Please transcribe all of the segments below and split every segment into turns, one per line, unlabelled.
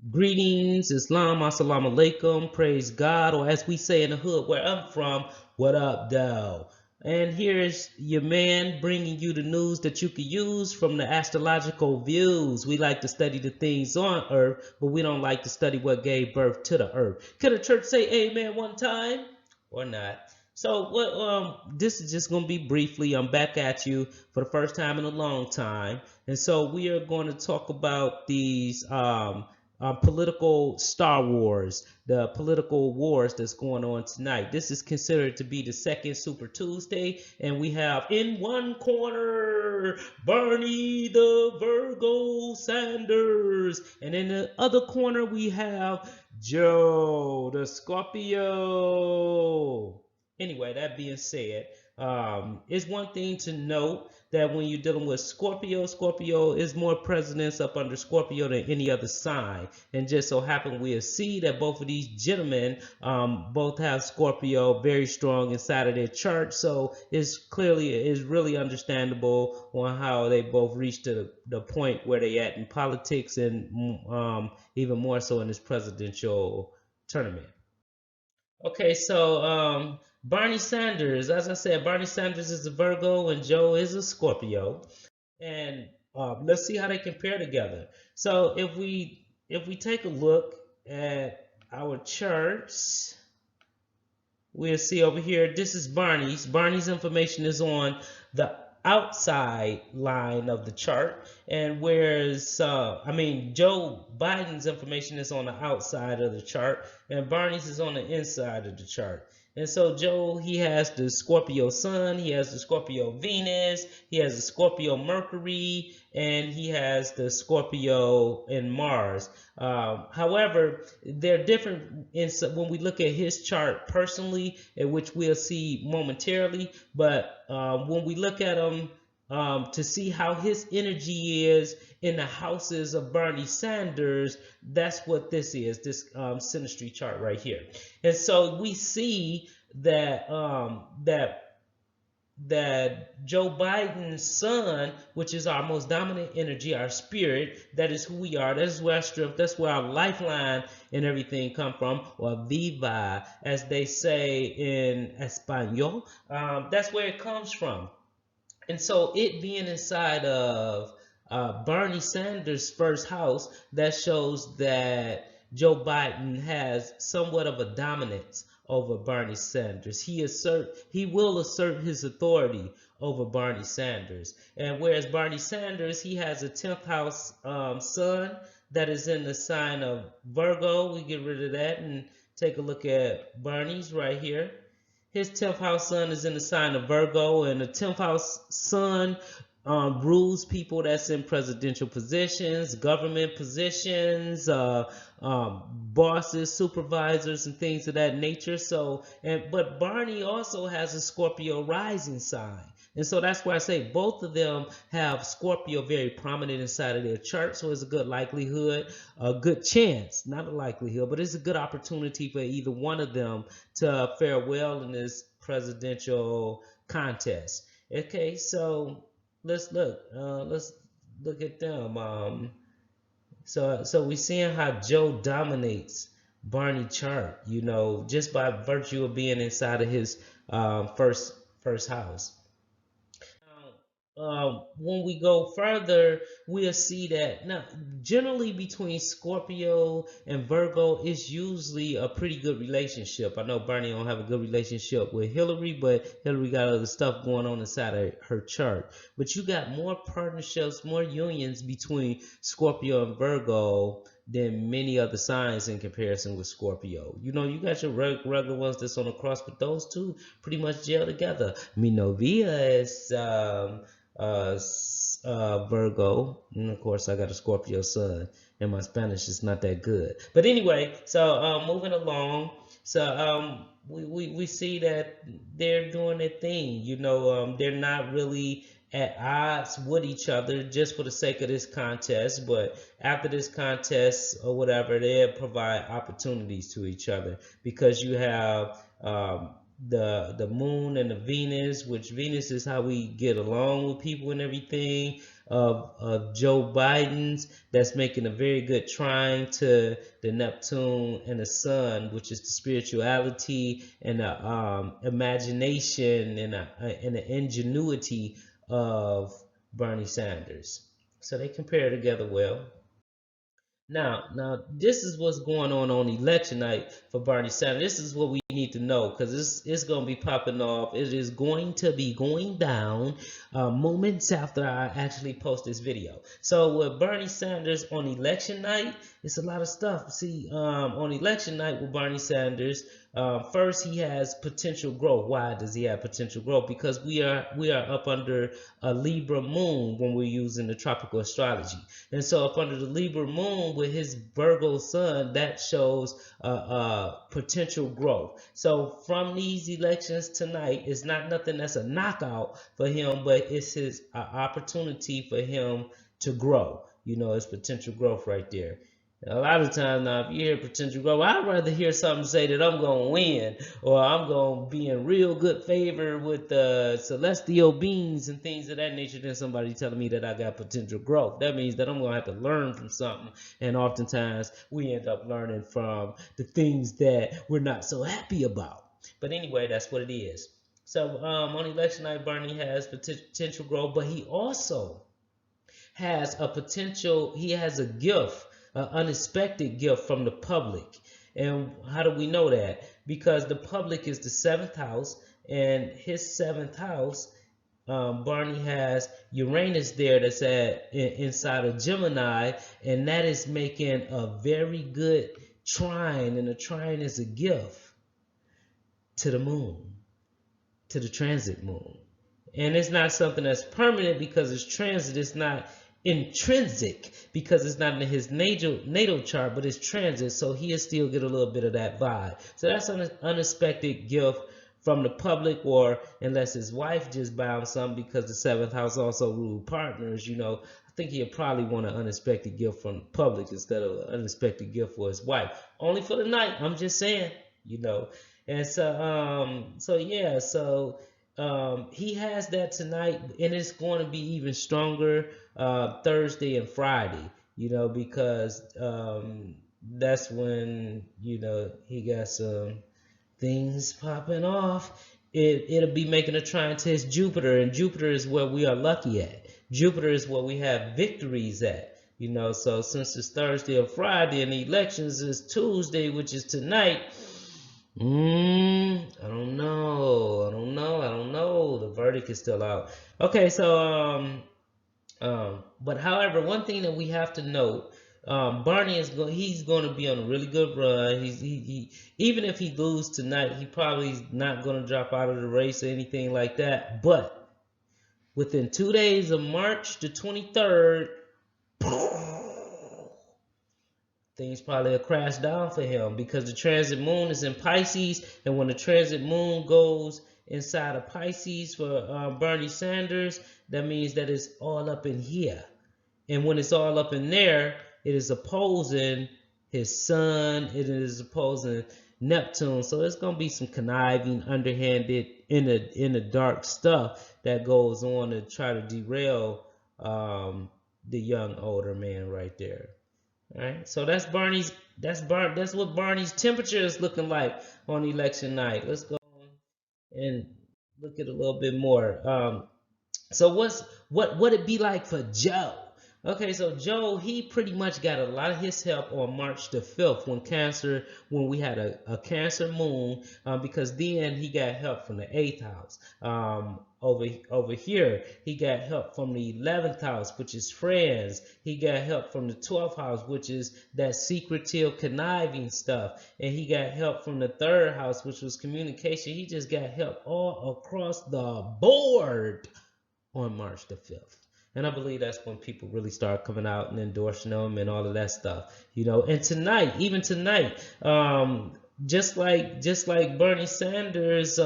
Greetings, Islam, Assalamu alaikum, praise God, or as we say in the hood where I'm from, what up, though? And here's your man bringing you the news that you can use from the astrological views. We like to study the things on earth, but we don't like to study what gave birth to the earth. Could a church say amen one time or not? So what this is just gonna be briefly. I'm back at you for the first time in a long time. And so we are going to talk about these political Star Wars, the political wars that's going on tonight. This is considered to be the second Super Tuesday, and we have in one corner Bernie the Virgo Sanders, and in the other corner we have Joe the Scorpio. Anyway, that being said, it's one thing to note that when you're dealing with Scorpio, Scorpio is more presidents up under Scorpio than any other sign. And just so happen we'll see that both of these gentlemen both have Scorpio very strong inside of their chart. So it's really understandable on how they both reached to the point where they at in politics and even more so in this presidential tournament. Okay, so Barney Sanders, as I said, Barney Sanders is a Virgo and Joe is a Scorpio, and let's see how they compare together. So if we take a look at our charts, we'll see over here. This is Barney's. Barney's information is on the outside line of the chart, and whereas Joe Biden's information is on the outside of the chart, and Barney's is on the inside of the chart. And so Joe, he has the Scorpio Sun, he has the Scorpio Venus, he has the Scorpio Mercury, and he has the Scorpio and Mars. However, they're different when we look at his chart personally, which we'll see momentarily. But when we look at him to see how his energy is in the houses of Bernie Sanders, that's what this is, this synastry chart right here. And so we see that that Joe Biden's sun, which is our most dominant energy, our spirit, that is who we are, that is where our strength, that's where our lifeline and everything come from, or viva, as they say in Espanol. That's where it comes from. And so it being inside of Bernie Sanders' first house, that shows that Joe Biden has somewhat of a dominance over Bernie Sanders. He will assert his authority over Bernie Sanders. And whereas Bernie Sanders, he has a 10th house sun that is in the sign of Virgo. We get rid of that and take a look at Bernie's right here. His 10th house sun is in the sign of Virgo, and the 10th house sun rules people that's in presidential positions, government positions, bosses, supervisors, and things of that nature. But Barney also has a Scorpio rising sign. And so that's why I say both of them have Scorpio very prominent inside of their chart. So it's a good likelihood, a good chance, not a likelihood, but it's a good opportunity for either one of them to fare well in this presidential contest. Okay, so let's look at them. So we're seeing how Joe dominates Barney chart, just by virtue of being inside of his first house. When we go further, we'll see that now generally between Scorpio and Virgo is usually a pretty good relationship. I know Bernie don't have a good relationship with Hillary, but Hillary got other stuff going on inside of her chart. But you got more partnerships, more unions between Scorpio and Virgo than many other signs in comparison with Scorpio. You got your regular ones that's on the cross, but those two pretty much gel together. Mi novia is Virgo, and of course I got a Scorpio sun, and my Spanish is not that good. But anyway, so moving along, so we see that they're doing their thing. They're not really at odds with each other just for the sake of this contest, but after this contest or whatever, they provide opportunities to each other because you have the moon and the Venus, which Venus is how we get along with people and everything. of Joe Biden's that's making a very good trine to the Neptune and the Sun, which is the spirituality and the imagination and the ingenuity of Bernie Sanders. So they compare together well. Now, this is what's going on election night for Bernie Sanders. This is what we need to know because it's going to be popping off. It is going to be going down moments after I actually post this video. So with Bernie Sanders on election night, it's a lot of stuff. See, on election night with Bernie Sanders, first he has potential growth. Why does he have potential growth? Because we are up under a Libra moon when we're using the tropical astrology, and so up under the Libra moon with his Virgo sun, that shows potential growth. So from these elections tonight, it's not nothing that's a knockout for him, but it's his opportunity for him to grow. You know, it's potential growth right there. A lot of times now, if you hear potential growth, I'd rather hear something say that I'm going to win or I'm going to be in real good favor with celestial beings and things of that nature than somebody telling me that I got potential growth. That means that I'm going to have to learn from something. And oftentimes we end up learning from the things that we're not so happy about. But anyway, that's what it is. So on election night, Bernie has potential growth, but he also has he has a gift, an unexpected gift from the public. And how do we know that? Because the public is the 7th house, and his 7th house, Barney has Uranus there that's inside of Gemini, and that is making a very good trine, and a trine is a gift to the moon, to the transit moon. And it's not something that's permanent because it's transit. It's not intrinsic because it's not in his natal chart, but it's transit, so he'll still get a little bit of that vibe. So that's an unexpected gift from the public, or unless his wife just bound something, because the 7th house also ruled partners. You know, I think he'll probably want an unexpected gift from the public instead of an unexpected gift for his wife. Only for the night, I'm just saying, you know. And so yeah, so he has that tonight, and it's going to be even stronger Thursday and Friday, you know, because that's when, you know, he got some things popping off. It'll be making a trine to his Jupiter, and Jupiter is where we are lucky at. Jupiter is where we have victories at. You know, so since it's Thursday or Friday and the elections is Tuesday, which is tonight, I don't know. The verdict is still out. Okay, so but however, one thing that we have to note, Barney he's going to be on a really good run. He even if he loses tonight, he probably is not going to drop out of the race or anything like that. But within 2 days of March the 23rd, things probably will crash down for him, because the transit moon is in Pisces, and when the transit moon goes inside of Pisces for Bernie Sanders, that means that it's all up in here. And when it's all up in there, it is opposing his sun, it is opposing Neptune. So it's going to be some conniving, underhanded, in the dark stuff that goes on to try to derail the young older man right there. All right, so that's what Barney's temperature is looking like on election night. Let's go and look at a little bit more. So what it be like for Joe? Okay, so Joe, he pretty much got a lot of his help on March the 5th when we had a Cancer moon, because then he got help from the 8th house. Over here, he got help from the 11th house, which is friends. He got help from the 12th house, which is that secretive, conniving stuff. And he got help from the 3rd house, which was communication. He just got help all across the board on March the 5th. And I believe that's when people really start coming out and endorsing them and all of that stuff, you know. And tonight, even tonight, just like Bernie Sanders,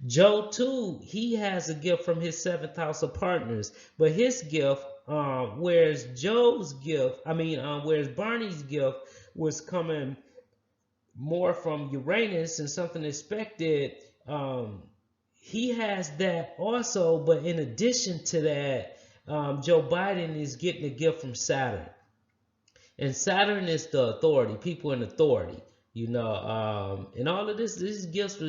Joe too, he has a gift from his 7th house of partners. But his gift, whereas Barney's gift was coming more from Uranus and something expected, he has that also. But in addition to that, Joe Biden is getting a gift from Saturn. And Saturn is the authority, people in authority, and all of this, these gifts for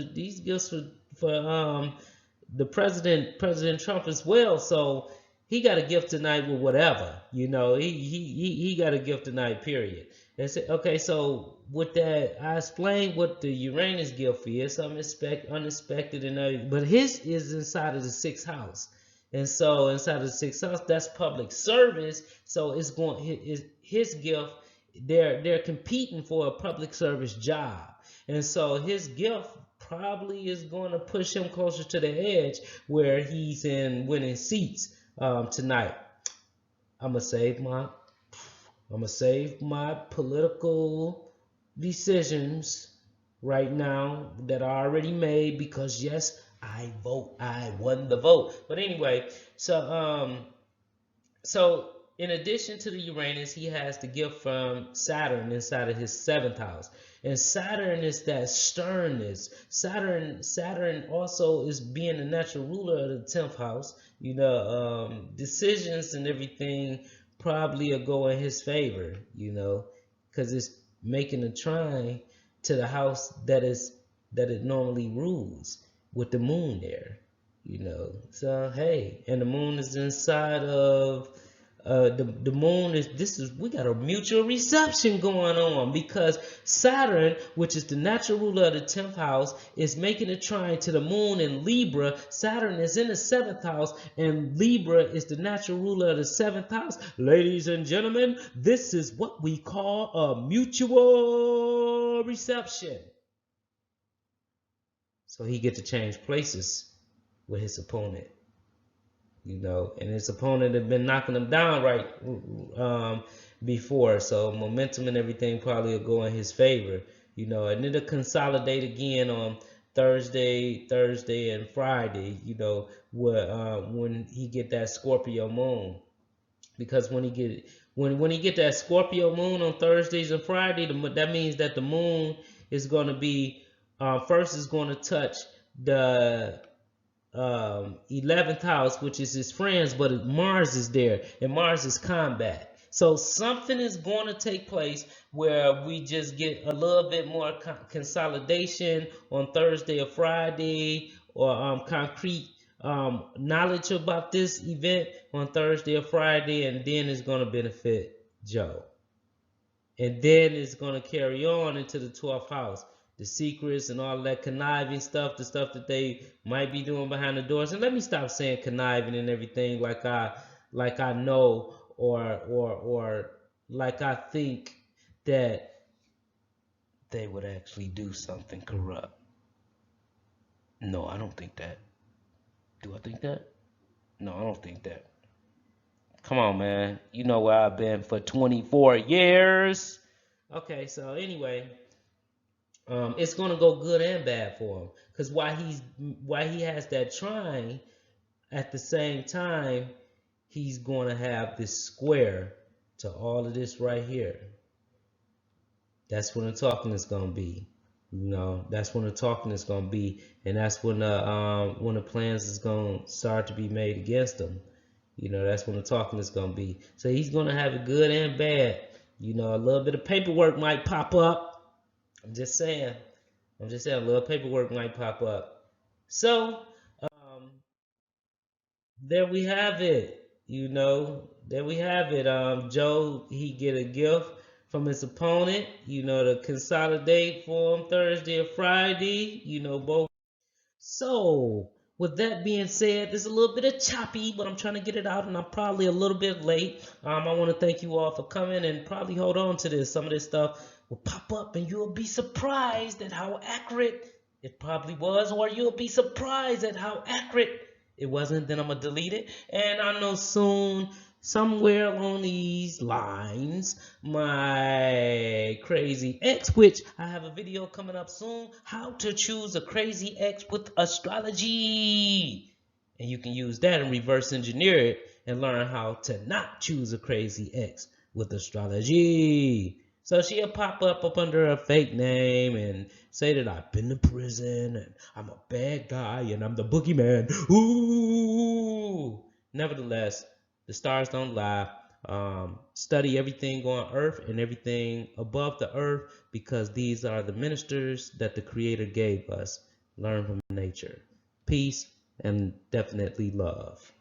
the President Trump as well. So he got a gift tonight with whatever, he got a gift tonight, period. And so, okay, so with that, I explained what the Uranus gift is, unexpected and everything, but his is inside of the sixth house. And so inside of the sixth house, that's public service. So it's going his gift. They're competing for a public service job, and so his gift probably is going to push him closer to the edge where he's in winning seats tonight. I'm gonna save my political decisions right now that are already made, because yes, I won the vote. But anyway, so in addition to the Uranus, he has the gift from Saturn inside of his seventh house. And Saturn is that sternness. Saturn also is being the natural ruler of the 10th house. Decisions and everything probably will go in his favor, because it's making a trine to the house that it normally rules, with the moon there, So hey, and the moon is inside of the moon we got a mutual reception going on, because Saturn, which is the natural ruler of the 10th house, is making a trine to the moon in Libra. Saturn is in the 7th house, and Libra is the natural ruler of the 7th house. Ladies and gentlemen, this is what we call a mutual reception. So he get to change places with his opponent. And his opponent had been knocking him down before, so momentum and everything probably will go in his favor, and it'll consolidate again on Thursday and Friday, when he get that Scorpio moon, because when he get that Scorpio moon on Thursdays and Friday, that means that the moon is going to be first is going to touch the 11th house, which is his friends, but Mars is there, and Mars is combat. So something is going to take place where we just get a little bit more consolidation on Thursday or Friday, or concrete knowledge about this event on Thursday or Friday, and then it's going to benefit Joe. And then it's going to carry on into the 12th house. The secrets and all that conniving stuff, the stuff that they might be doing behind the doors. And let me stop saying conniving and everything like I know, or like I think that they would actually do something corrupt. No, I don't think that. Do I think that? No, I don't think that. Come on, man. You know where I've been for 24 years. Okay, so anyway, it's gonna go good and bad for him, because while he has that trine, at the same time he's gonna have this square to all of this right here. That's when the talking is gonna be. That's when the talking is gonna be, and that's when the plans is gonna start to be made against him. That's when the talking is gonna be. So he's gonna have it good and bad. A little bit of paperwork might pop up. I'm just saying a little paperwork might pop up. So, there we have it. There we have it. Joe, he get a gift from his opponent, to consolidate for him Thursday or Friday, both. So, with that being said, there's a little bit of choppy, but I'm trying to get it out, and I'm probably a little bit late. I want to thank you all for coming, and probably hold on to this. Some of this stuff will pop up, and you'll be surprised at how accurate it probably was, or you'll be surprised at how accurate it wasn't. Then I'm going to delete it, and I know soon, somewhere along these lines, my crazy ex, which I have a video coming up soon, how to choose a crazy ex with astrology. And you can use that and reverse engineer it and learn how to not choose a crazy ex with astrology. So she'll pop up under a fake name and say that I've been to prison and I'm a bad guy and I'm the boogeyman. Ooh. Nevertheless, The stars don't lie. Study everything on earth and everything above the earth, because these are the ministers that the Creator gave us. Learn from nature. Peace and definitely love.